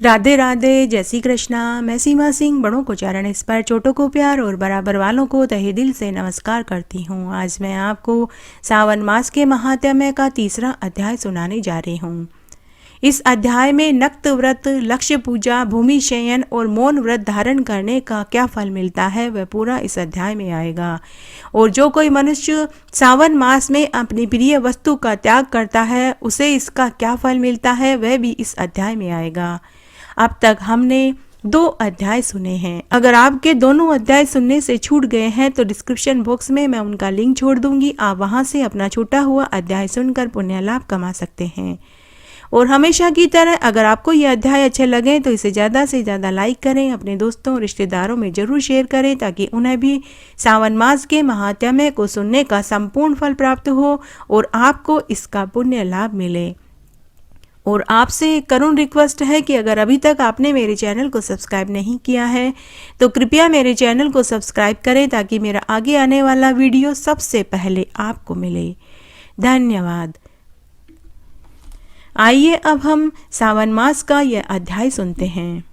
राधे राधे, जय श्री कृष्णा। मैं सीमा सिंह बड़ों को चरण स्पर, छोटों को प्यार और बराबर वालों को तहे दिल से नमस्कार करती हूँ। आज मैं आपको सावन मास के महात्म्य का तीसरा अध्याय सुनाने जा रही हूँ। इस अध्याय में नक्त व्रत, लक्ष्य पूजा, भूमि शयन और मौन व्रत धारण करने का क्या फल मिलता है वह पूरा इस अध्याय में आएगा। और जो कोई मनुष्य सावन मास में अपनी प्रिय वस्तु का त्याग करता है उसे इसका क्या फल मिलता है वह भी इस अध्याय में आएगा। अब तक हमने 2 अध्याय सुने हैं। अगर आपके दोनों अध्याय सुनने से छूट गए हैं तो डिस्क्रिप्शन बॉक्स में मैं उनका लिंक छोड़ दूंगी। आप वहां से अपना छूटा हुआ अध्याय सुनकर पुण्य लाभ कमा सकते हैं। और हमेशा की तरह अगर आपको ये अध्याय अच्छे लगे तो इसे ज़्यादा से ज़्यादा लाइक करें, अपने दोस्तों रिश्तेदारों में ज़रूर शेयर करें ताकि उन्हें भी सावन मास के महात्म्य को सुनने का संपूर्ण फल प्राप्त हो और आपको इसका पुण्य लाभ मिले। और आपसे एक करुण रिक्वेस्ट है कि अगर अभी तक आपने मेरे चैनल को सब्सक्राइब नहीं किया है तो कृपया मेरे चैनल को सब्सक्राइब करें ताकि मेरा आगे आने वाला वीडियो सबसे पहले आपको मिले। धन्यवाद। आइए अब हम सावन मास का यह अध्याय सुनते हैं।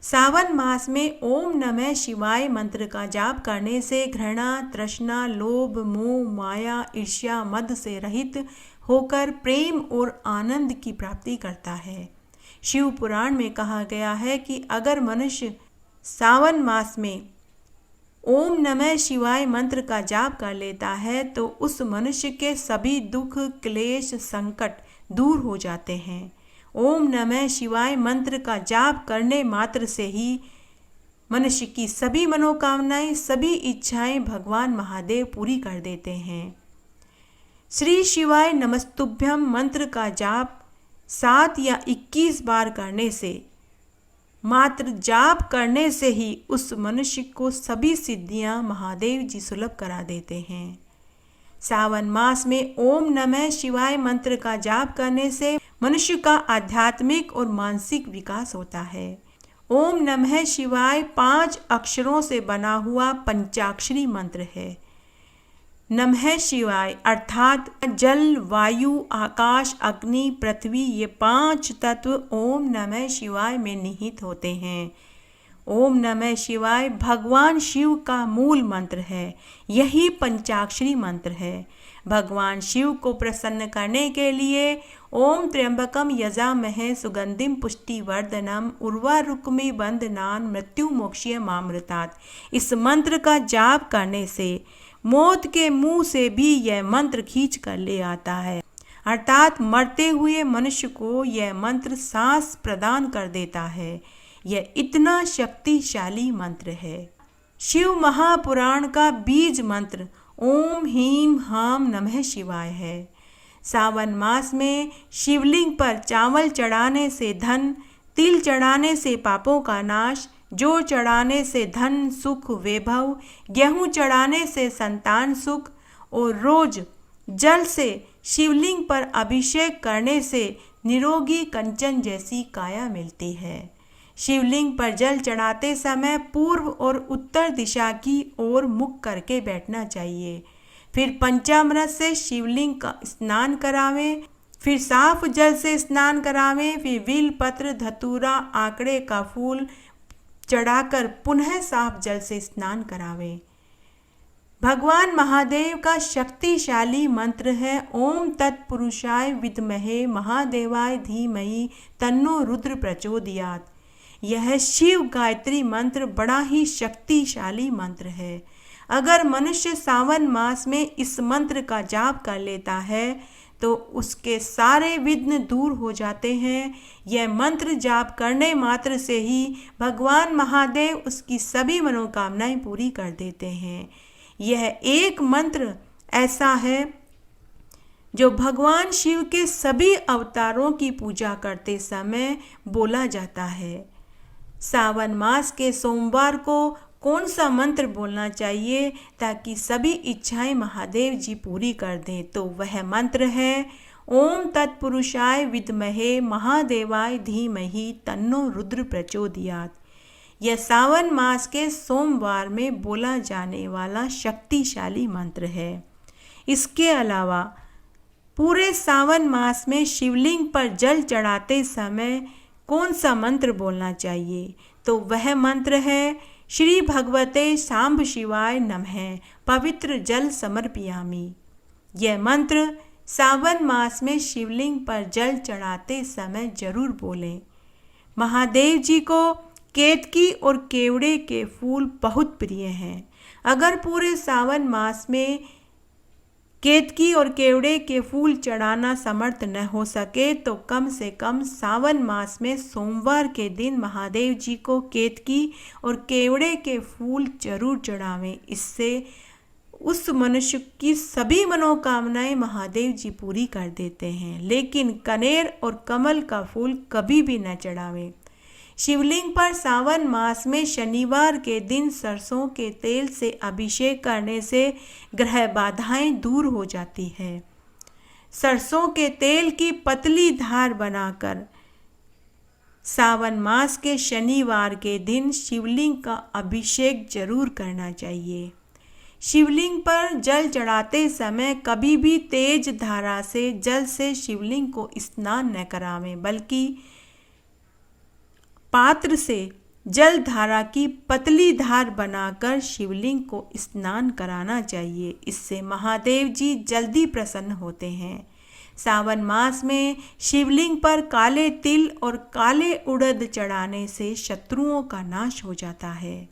सावन मास में ओम नमः शिवाय मंत्र का जाप करने से घृणा, तृष्णा, लोभ, मोह, माया, ईर्ष्या, मद से रहित होकर प्रेम और आनंद की प्राप्ति करता है। शिव पुराण में कहा गया है कि अगर मनुष्य सावन मास में ओम नमः शिवाय मंत्र का जाप कर लेता है तो उस मनुष्य के सभी दुख, क्लेश, संकट दूर हो जाते हैं। ओम नमः शिवाय मंत्र का जाप करने मात्र से ही मनुष्य की सभी मनोकामनाएं, सभी इच्छाएं भगवान महादेव पूरी कर देते हैं। श्री शिवाय नमस्तुभ्यम मंत्र का जाप 7 या 21 बार करने से, मात्र जाप करने से ही उस मनुष्य को सभी सिद्धियां महादेव जी सुलभ करा देते हैं। सावन मास में ओम नमः शिवाय मंत्र का जाप करने से मनुष्य का आध्यात्मिक और मानसिक विकास होता है। ओम नमः शिवाय 5 अक्षरों से बना हुआ पंचाक्षरी मंत्र है। नमः शिवाय अर्थात जल, वायु, आकाश, अग्नि, पृथ्वी ये 5 तत्व ओम नमः शिवाय में निहित होते हैं। ओम नमः शिवाय भगवान शिव का मूल मंत्र है। यही पंचाक्षरी मंत्र है। भगवान शिव को प्रसन्न करने के लिए ओम त्र्यंबकम यजामहे सुगंधिम पुष्टिवर्धनम उर्वारुकमी बंधनान मृत्यु मोक्ष्य मामृतात्, इस मंत्र का जाप करने से मौत के मुंह से भी यह मंत्र खींच कर ले आता है, अर्थात मरते हुए मनुष्य को यह मंत्र सांस प्रदान कर देता है। यह इतना शक्तिशाली मंत्र है। शिव महापुराण का बीज मंत्र ओम ह्रीं ह्रां नमः शिवाय है। सावन मास में शिवलिंग पर चावल चढ़ाने से धन, तिल चढ़ाने से पापों का नाश, जौ चढ़ाने से धन, सुख, वैभव, गेहूं चढ़ाने से संतान सुख और रोज जल से शिवलिंग पर अभिषेक करने से निरोगी कंचन जैसी काया मिलती है। शिवलिंग पर जल चढ़ाते समय पूर्व और उत्तर दिशा की ओर मुख करके बैठना चाहिए। फिर पंचामृत से शिवलिंग का स्नान करावें, फिर साफ जल से स्नान करावें, फिर बेल पत्र, धतूरा, आंकड़े का फूल चढ़ाकर पुनः साफ जल से स्नान करावें। भगवान महादेव का शक्तिशाली मंत्र है ओम तत्पुरुषाय विद्महे महादेवाय धीमहि तन्नो रुद्र प्रचोदयात्। यह शिव गायत्री मंत्र बड़ा ही शक्तिशाली मंत्र है। अगर मनुष्य सावन मास में इस मंत्र का जाप कर लेता है तो उसके सारे विघ्न दूर हो जाते हैं। यह मंत्र जाप करने मात्र से ही भगवान महादेव उसकी सभी मनोकामनाएं पूरी कर देते हैं। यह एक मंत्र ऐसा है जो भगवान शिव के सभी अवतारों की पूजा करते समय बोला जाता है। सावन मास के सोमवार को कौन सा मंत्र बोलना चाहिए ताकि सभी इच्छाएं महादेव जी पूरी कर दें, तो वह मंत्र है ओम तत्पुरुषाय विद्महे महादेवाय धीमहि तन्नो रुद्र प्रचोदयात्। यह सावन मास के सोमवार में बोला जाने वाला शक्तिशाली मंत्र है। इसके अलावा पूरे सावन मास में शिवलिंग पर जल चढ़ाते समय कौन सा मंत्र बोलना चाहिए? तो वह मंत्र है श्री भगवते सांब शिवाय नमः पवित्र जल समर्पयामि। यह मंत्र सावन मास में शिवलिंग पर जल चढ़ाते समय जरूर बोलें। महादेव जी को केतकी और केवड़े के फूल बहुत प्रिय हैं। अगर पूरे सावन मास में केतकी और केवड़े के फूल चढ़ाना समर्थ न हो सके तो कम से कम सावन मास में सोमवार के दिन महादेव जी को केतकी और केवड़े के फूल जरूर चढ़ावें। इससे उस मनुष्य की सभी मनोकामनाएं महादेव जी पूरी कर देते हैं। लेकिन कनेर और कमल का फूल कभी भी न चढ़ावें। शिवलिंग पर सावन मास में शनिवार के दिन सरसों के तेल से अभिषेक करने से ग्रह बाधाएं दूर हो जाती है। सरसों के तेल की पतली धार बनाकर सावन मास के शनिवार के दिन शिवलिंग का अभिषेक जरूर करना चाहिए। शिवलिंग पर जल चढ़ाते समय कभी भी तेज धारा से जल से शिवलिंग को स्नान न करावें, बल्कि पात्र से जल धारा की पतली धार बनाकर शिवलिंग को स्नान कराना चाहिए। इससे महादेव जी जल्दी प्रसन्न होते हैं। सावन मास में शिवलिंग पर काले तिल और काले उड़द चढ़ाने से शत्रुओं का नाश हो जाता है।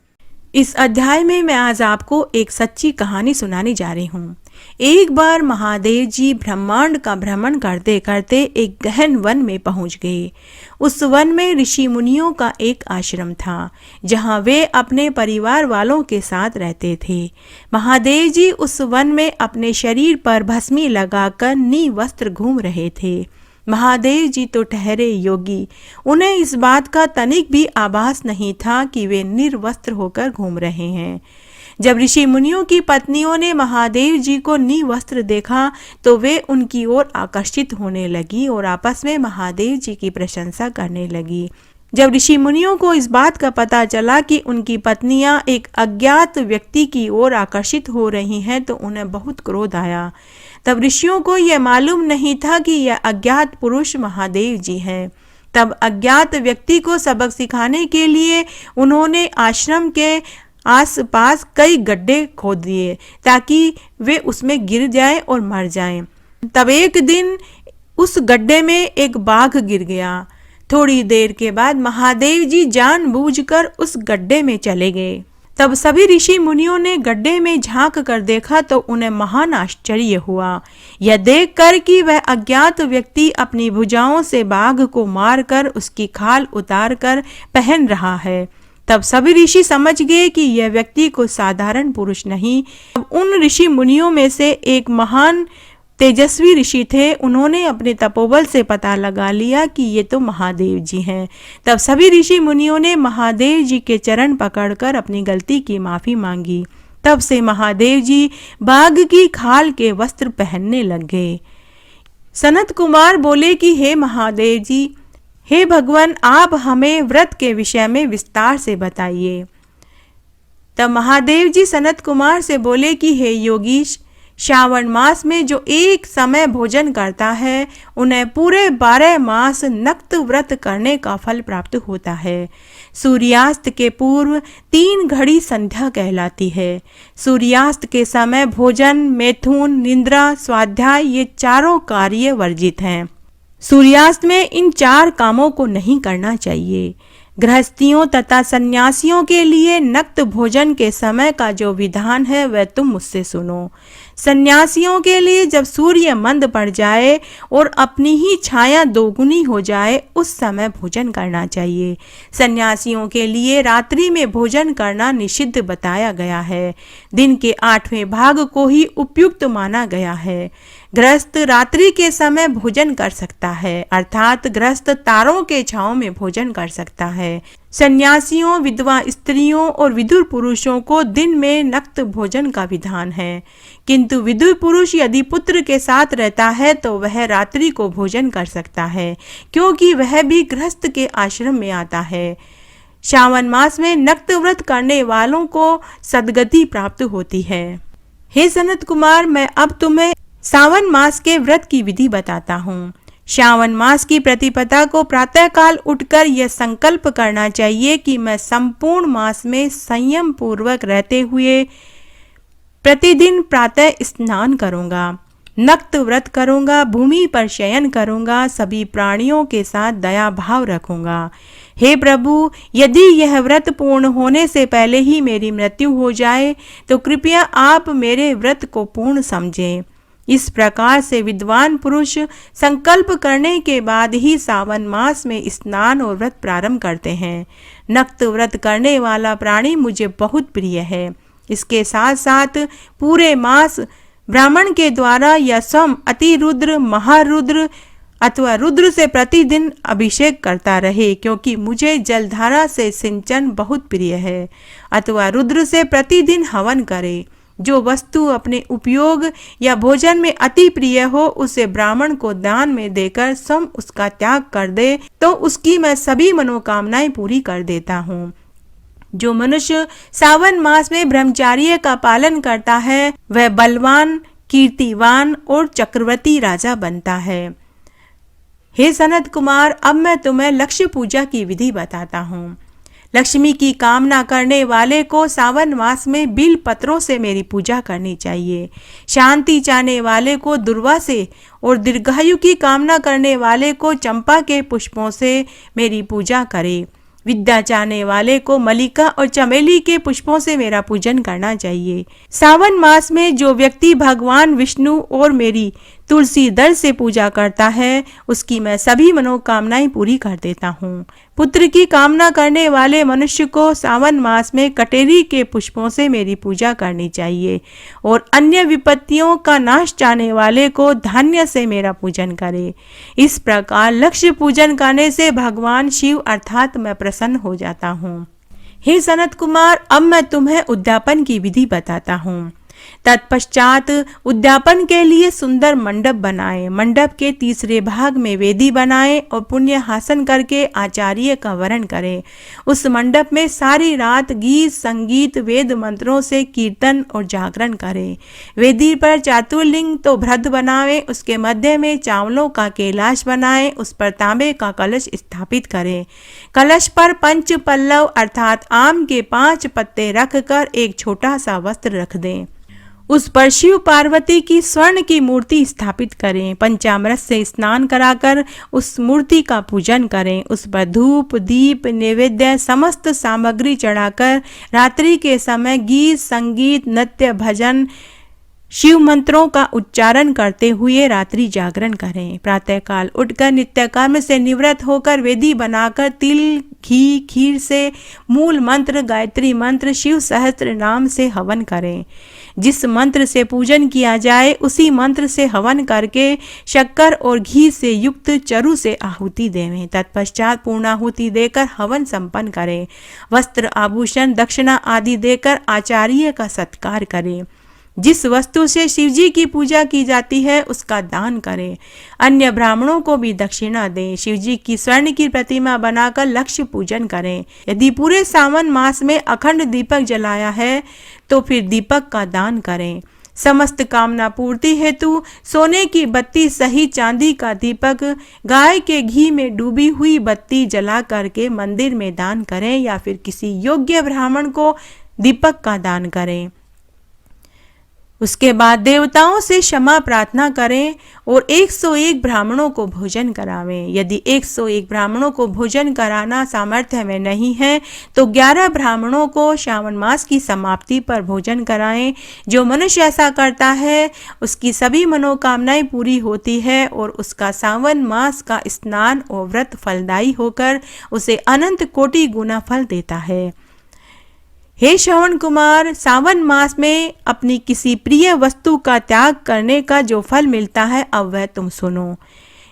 इस अध्याय में मैं आज आपको एक सच्ची कहानी सुनाने जा रही हूँ। एक बार महादेव जी ब्रह्मांड का भ्रमण करते करते एक गहन वन में पहुँच गए। उस वन में ऋषि मुनियों का एक आश्रम था, जहाँ वे अपने परिवार वालों के साथ रहते थे। महादेव जी उस वन में अपने शरीर पर भस्मी लगाकर निवस्त्र घूम रहे थे। महादेव जी तो ठहरे योगी, उन्हें इस बात का तनिक भी आभास नहीं था कि वे निर्वस्त्र होकर घूम रहे हैं। जब ऋषि मुनियों की पत्नियों ने महादेव जी को निवस्त्र देखा तो वे उनकी ओर आकर्षित होने लगी और आपस में महादेव जी की प्रशंसा करने लगी। जब ऋषि मुनियों को इस बात का पता चला कि उनकी पत्नियां एक अज्ञात व्यक्ति की ओर आकर्षित हो रही हैं तो उन्हें बहुत क्रोध आया। तब ऋषियों को यह मालूम नहीं था कि यह अज्ञात पुरुष महादेव जी हैं। तब अज्ञात व्यक्ति को सबक सिखाने के लिए उन्होंने आश्रम के आसपास कई गड्ढे खोद दिए ताकि वे उसमें गिर जाएं और मर जाएं। तब एक दिन उस गड्ढे में एक बाघ गिर गया। थोड़ी देर के बाद महादेव जी जानबूझकर उस गड्ढे में चले गए। तब सभी ऋषि मुनियों ने गड्ढे में झांक कर देखा तो उन्हें महान आश्चर्य हुआ, यह देखकर कि वह अज्ञात व्यक्ति अपनी भुजाओं से बाघ को मारकर उसकी खाल उतार कर पहन रहा है। तब सभी ऋषि समझ गए कि यह व्यक्ति कोई साधारण पुरुष नहीं। उन ऋषि मुनियों में से एक महान तेजस्वी ऋषि थे। उन्होंने अपने तपोबल से पता लगा लिया कि ये तो महादेव जी हैं। तब सभी ऋषि मुनियों ने महादेव जी के चरण पकड़कर अपनी गलती की माफी मांगी। तब से महादेव जी बाघ की खाल के वस्त्र पहनने लग गए। सनत कुमार बोले कि हे महादेव जी, हे भगवान, आप हमें व्रत के विषय में विस्तार से बताइए। तब महादेव जी सनत कुमार से बोले कि हे योगीश, श्रावण मास में जो एक समय भोजन करता है उन्हें पूरे 12 मास नक्त व्रत करने का फल प्राप्त होता है। सूर्यास्त के पूर्व 3 घड़ी संध्या कहलाती है। सूर्यास्त के समय भोजन, मैथुन, निद्रा, स्वाध्याय ये चारों कार्य वर्जित हैं। सूर्यास्त में इन 4 कामों को नहीं करना चाहिए। गृहस्थियों तथा सन्यासियों के लिए नक्त भोजन के समय का जो विधान है वह तुम मुझसे सुनो। सन्यासियों के लिए जब सूर्य मंद पड़ जाए और अपनी ही छाया दोगुनी हो जाए उस समय भोजन करना चाहिए। सन्यासियों के लिए रात्रि में भोजन करना निषिद्ध बताया गया है। दिन के 8वें भाग को ही उपयुक्त माना गया है। गृहस्थ रात्रि के समय भोजन कर सकता है, अर्थात गृहस्थ तारों के छांव में भोजन कर सकता है। सन्यासियों, विधवा स्त्रियों और विदुर पुरुषों को दिन में नक्त भोजन का विधान है, किंतु विदुर पुरुष यदि पुत्र के साथ रहता है तो वह रात्रि को भोजन कर सकता है, क्योंकि वह भी गृहस्थ के आश्रम में आता है। श्रावण मास में नक्त व्रत करने वालों को सद्गति प्राप्त होती है। हे सनत कुमार, मैं अब तुम्हें सावन मास के व्रत की विधि बताता हूँ। श्रावण मास की प्रतिपदा को प्रातःकाल उठकर यह संकल्प करना चाहिए कि मैं संपूर्ण मास में संयम पूर्वक रहते हुए प्रतिदिन प्रातः स्नान करूंगा, नक्त व्रत करूंगा, भूमि पर शयन करूंगा, सभी प्राणियों के साथ दया भाव रखूंगा। हे प्रभु, यदि यह व्रत पूर्ण होने से पहले ही मेरी मृत्यु हो जाए तो कृपया आप मेरे व्रत को पूर्ण समझें। इस प्रकार से विद्वान पुरुष संकल्प करने के बाद ही सावन मास में स्नान और व्रत प्रारंभ करते हैं। नक्त व्रत करने वाला प्राणी मुझे बहुत प्रिय है। इसके साथ साथ पूरे मास ब्राह्मण के द्वारा या स्वयं अतिरुद्र, महारुद्र अथवा रुद्र से प्रतिदिन अभिषेक करता रहे, क्योंकि मुझे जलधारा से सिंचन बहुत प्रिय है। अथवा रुद्र से प्रतिदिन हवन करे। जो वस्तु अपने उपयोग या भोजन में अति प्रिय हो उसे ब्राह्मण को दान में देकर स्वयं उसका त्याग कर दे तो उसकी मैं सभी मनोकामनाएं पूरी कर देता हूँ। जो मनुष्य सावन मास में ब्रह्मचार्य का पालन करता है वह बलवान, कीर्तिवान और चक्रवर्ती राजा बनता है। हे सनत कुमार, अब मैं तुम्हें लक्ष्य पूजा की विधि बताता हूँ। लक्ष्मी की कामना करने वाले को सावन मास में बिल पत्रों से मेरी पूजा करनी चाहिए। शांति चाहने वाले को दुर्वा से और दीर्घायु की कामना करने वाले को चंपा के पुष्पों से मेरी पूजा करे। विद्या चाहने वाले को मल्लिका और चमेली के पुष्पों से मेरा पूजन करना चाहिए। सावन मास में जो व्यक्ति भगवान विष्णु और मेरी तुलसी दल से पूजा करता है उसकी मैं सभी मनोकामनाएं पूरी कर देता हूँ। पुत्र की कामना करने वाले मनुष्य को सावन मास में कटेरी के पुष्पों से मेरी पूजा करनी चाहिए और अन्य विपत्तियों का नाश चाहने वाले को धान्य से मेरा पूजन करे। इस प्रकार लक्ष्य पूजन करने से भगवान शिव अर्थात मैं प्रसन्न हो जाता हूँ। हे सनत कुमार, अब मैं तुम्हें उद्यापन की विधि बताता हूँ। तत्पश्चात उद्यापन के लिए सुंदर मंडप बनाएं। मंडप के तीसरे भाग में वेदी बनाएं और पुण्य हासन करके आचार्य का वरण करें। उस मंडप में सारी रात गीत, संगीत, वेद मंत्रों से कीर्तन और जागरण करें। वेदी पर चातुर्लिंग तो भ्रद बनाएं, उसके मध्य में चावलों का कैलाश बनाएं, उस पर तांबे का कलश स्थापित करें। कलश पर पंच पल्लव अर्थात आम के 5 पत्ते रखकर एक छोटा सा वस्त्र रख दें। उस पर शिव पार्वती की स्वर्ण की मूर्ति स्थापित करें। पंचामृत से स्नान कराकर उस मूर्ति का पूजन करें। उस पर धूप, दीप, नैवेद्य समस्त सामग्री चढ़ाकर रात्रि के समय गीत, संगीत, नृत्य, भजन, शिव मंत्रों का उच्चारण करते हुए रात्रि जागरण करें। प्रातःकाल उठकर नित्य कर्म से निवृत्त होकर वेदी बनाकर तिल, घी, खीर से मूल मंत्र, गायत्री मंत्र, शिव सहस्त्र नाम से हवन करें। जिस मंत्र से पूजन किया जाए उसी मंत्र से हवन करके शक्कर और घी से युक्त चरु से आहुति देवें। तत्पश्चात पूर्णाहुति देकर हवन संपन्न करें। वस्त्र, आभूषण, दक्षिणा आदि देकर आचार्य का सत्कार करें। जिस वस्तु से शिवजी की पूजा की जाती है उसका दान करें। अन्य ब्राह्मणों को भी दक्षिणा दें। शिवजी की स्वर्ण की प्रतिमा बनाकर लक्ष्य पूजन करें। यदि पूरे सावन मास में अखंड दीपक जलाया है तो फिर दीपक का दान करें। समस्त कामना पूर्ति हेतु सोने की बत्ती सही चांदी का दीपक, गाय के घी में डूबी हुई बत्ती जला करके मंदिर में दान करें या फिर किसी योग्य ब्राह्मण को दीपक का दान करें। उसके बाद देवताओं से क्षमा प्रार्थना करें और 101 ब्राह्मणों को भोजन करावें। यदि 101 ब्राह्मणों को भोजन कराना सामर्थ्य में नहीं है तो 11 ब्राह्मणों को श्रावण मास की समाप्ति पर भोजन कराएं। जो मनुष्य ऐसा करता है उसकी सभी मनोकामनाएं पूरी होती है और उसका सावन मास का स्नान और व्रत फलदायी होकर उसे अनंत कोटि गुना फल देता है। हे श्रवण कुमार, सावन मास में अपनी किसी प्रिय वस्तु का त्याग करने का जो फल मिलता है अब वह तुम सुनो।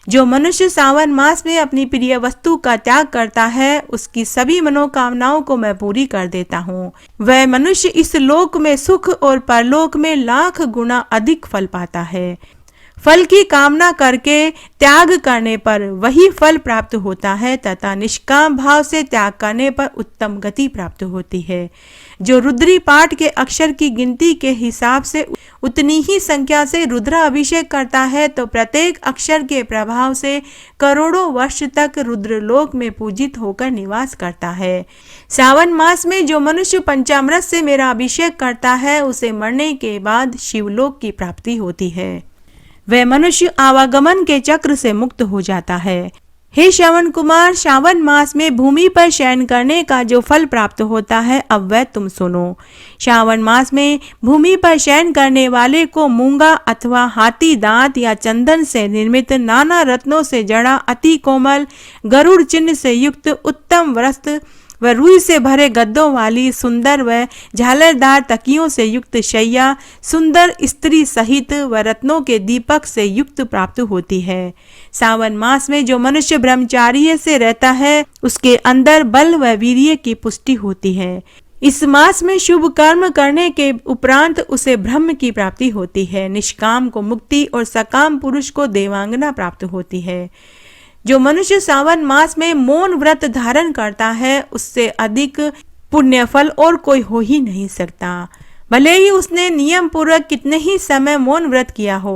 जो मनुष्य सावन मास में अपनी प्रिय वस्तु का त्याग करता है उसकी सभी मनोकामनाओं को मैं पूरी कर देता हूँ। वह मनुष्य इस लोक में सुख और परलोक में लाख गुना अधिक फल पाता है। फल की कामना करके त्याग करने पर वही फल प्राप्त होता है तथा निष्काम भाव से त्याग करने पर उत्तम गति प्राप्त होती है। जो रुद्री पाठ के अक्षर की गिनती के हिसाब से उतनी ही संख्या से रुद्राभिषेक करता है तो प्रत्येक अक्षर के प्रभाव से करोड़ों वर्ष तक रुद्रलोक में पूजित होकर निवास करता है। सावन मास में जो मनुष्य पंचामृत से मेरा अभिषेक करता है उसे मरने के बाद शिवलोक की प्राप्ति होती है। वह मनुष्य आवागमन के चक्र से मुक्त हो जाता है। हे श्रवण कुमार, श्रावण मास में भूमि पर शयन करने का जो फल प्राप्त होता है अब वह तुम सुनो। श्रावण मास में भूमि पर शयन करने वाले को मूंगा अथवा हाथी दांत या चंदन से निर्मित नाना रत्नों से जड़ा अति कोमल गरुड़ चिन्ह से युक्त उत्तम वस्त्र व रुई से भरे गद्दों वाली सुंदर व झालरदार तकियों से युक्त शैया सुंदर स्त्री सहित व रत्नों के दीपक से युक्त प्राप्त होती है। सावन मास में जो मनुष्य ब्रह्मचार्य से रहता है उसके अंदर बल व वीर्य की पुष्टि होती है। इस मास में शुभ कर्म करने के उपरांत उसे ब्रह्म की प्राप्ति होती है। निष्काम को मुक्ति और सकाम पुरुष को देवांगना प्राप्त होती है। जो मनुष्य सावन मास में मौन व्रत धारण करता है उससे अधिक पुण्य फल और कोई हो ही नहीं सकता, भले ही उसने नियम पूर्वक कितने ही समय मौन व्रत किया हो।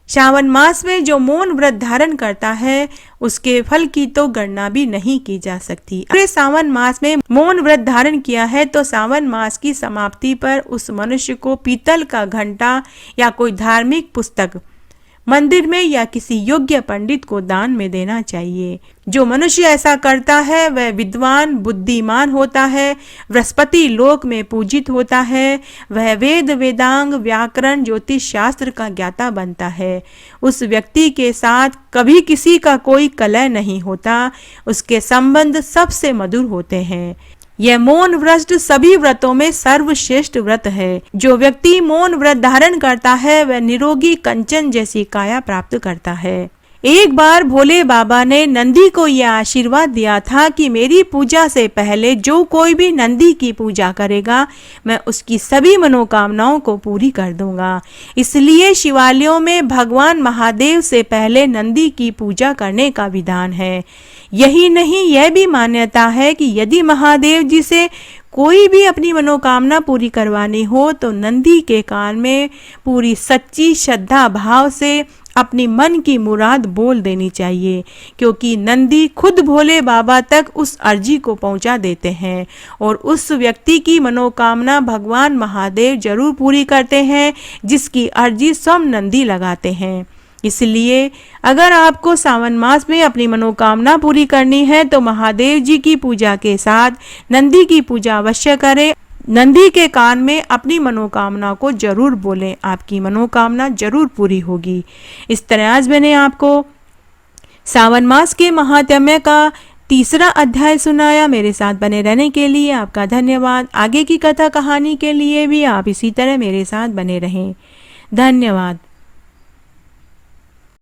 श्रावण मास में जो मौन व्रत धारण करता है उसके फल की तो गणना भी नहीं की जा सकती। अगर सावन मास में मौन व्रत धारण किया है तो सावन मास की समाप्ति पर उस मनुष्य को पीतल का घंटा या कोई धार्मिक पुस्तक मंदिर में या किसी योग्य पंडित को दान में देना चाहिए। जो मनुष्य ऐसा करता है वह विद्वान बुद्धिमान होता है, बृहस्पति लोक में पूजित होता है, वह वेद वेदांग व्याकरण ज्योतिष शास्त्र का ज्ञाता बनता है। उस व्यक्ति के साथ कभी किसी का कोई कलह नहीं होता, उसके संबंध सबसे मधुर होते हैं। यह मौन व्रत सभी व्रतों में सर्वश्रेष्ठ व्रत है। जो व्यक्ति मौन व्रत धारण करता है वह निरोगी कंचन जैसी काया प्राप्त करता है। एक बार भोले बाबा ने नंदी को यह आशीर्वाद दिया था कि मेरी पूजा से पहले जो कोई भी नंदी की पूजा करेगा मैं उसकी सभी मनोकामनाओं को पूरी कर दूंगा। इसलिए शिवालयों में भगवान महादेव से पहले नंदी की पूजा करने का विधान है। यही नहीं, यह भी मान्यता है कि यदि महादेव जी से कोई भी अपनी मनोकामना पूरी करवानी हो तो नंदी के कान में पूरी सच्ची श्रद्धा भाव से अपनी मन की मुराद बोल देनी चाहिए, क्योंकि नंदी खुद भोले बाबा तक उस अर्जी को पहुंचा देते हैं और उस व्यक्ति की मनोकामना भगवान महादेव जरूर पूरी करते हैं जिसकी अर्जी स्वयं नंदी लगाते हैं। इसलिए अगर आपको सावन मास में अपनी मनोकामना पूरी करनी है तो महादेव जी की पूजा के साथ नंदी की पूजा अवश्य करें। नंदी के कान में अपनी मनोकामना को जरूर बोलें, आपकी मनोकामना जरूर पूरी होगी। इस तरह आज मैंने आपको सावन मास के महात्म्य का तीसरा अध्याय सुनाया। मेरे साथ बने रहने के लिए आपका धन्यवाद। आगे की कथा कहानी के लिए भी आप इसी तरह मेरे साथ बने रहें। धन्यवाद।